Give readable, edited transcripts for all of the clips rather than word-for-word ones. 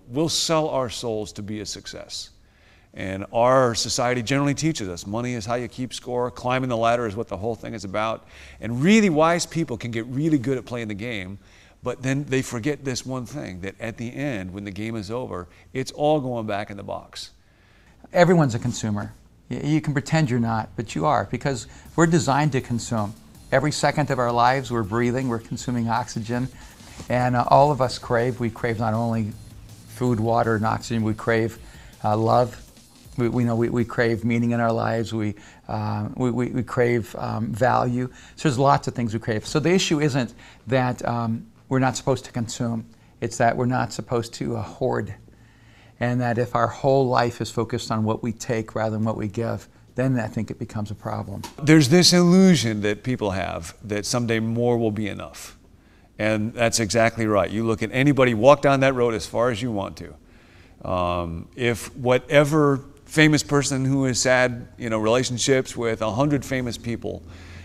we'll sell our souls to be a success. And our society generally teaches us money is how you keep score, climbing the ladder is what the whole thing is about. And really wise people can get really good at playing the game, but then they forget this one thing, that at the end, when the game is over, it's all going back in the box. Everyone's a consumer. You can pretend you're not, but you are, because we're designed to consume. Every second of our lives, we're breathing, we're consuming oxygen, and all of us crave. We crave not only food, water, and oxygen, we crave love. We crave meaning in our lives. We crave value. So there's lots of things we crave. So the issue isn't that we're not supposed to consume. It's that we're not supposed to hoard. And that if our whole life is focused on what we take rather than what we give, then I think it becomes a problem. There's this illusion that people have that someday more will be enough. And that's exactly right. You look at anybody, walk down that road as far as you want to. If whatever famous person who has had relationships with 100 famous people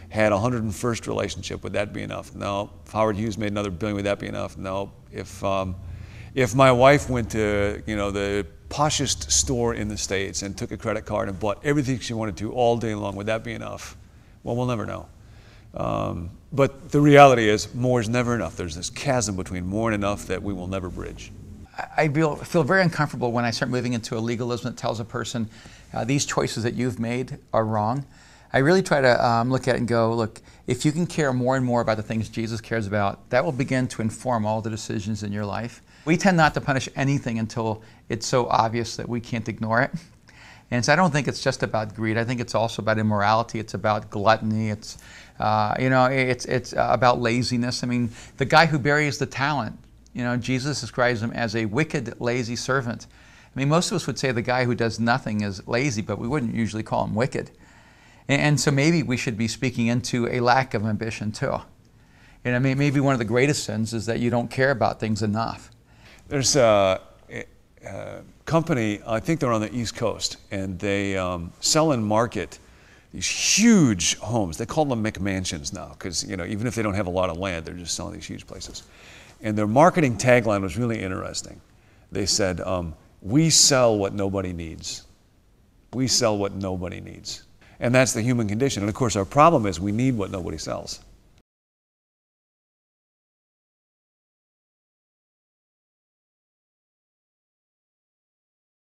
had a 101st relationship, would that be enough? No. If Howard Hughes made another billion, would that be enough? No. If my wife went to the poshest store in the States and took a credit card and bought everything she wanted to all day long, would that be enough? Well, we'll never know. But the reality is more is never enough. There's this chasm between more and enough that we will never bridge. I feel very uncomfortable when I start moving into a legalism that tells a person these choices that you've made are wrong. I really try to look at it and go, look, if you can care more and more about the things Jesus cares about, that will begin to inform all the decisions in your life. We tend not to punish anything until it's so obvious that we can't ignore it. And so I don't think it's just about greed. I think it's also about immorality. It's about gluttony. It's about laziness. I mean, the guy who buries the talent, Jesus describes him as a wicked, lazy servant. I mean, most of us would say the guy who does nothing is lazy, but we wouldn't usually call him wicked. And so maybe we should be speaking into a lack of ambition too. Maybe one of the greatest sins is that you don't care about things enough. There's a company, I think they're on the East Coast, and they sell and market these huge homes. They call them McMansions now, because even if they don't have a lot of land, they're just selling these huge places. And their marketing tagline was really interesting. They said, we sell what nobody needs. We sell what nobody needs. And that's the human condition. And of course, our problem is we need what nobody sells.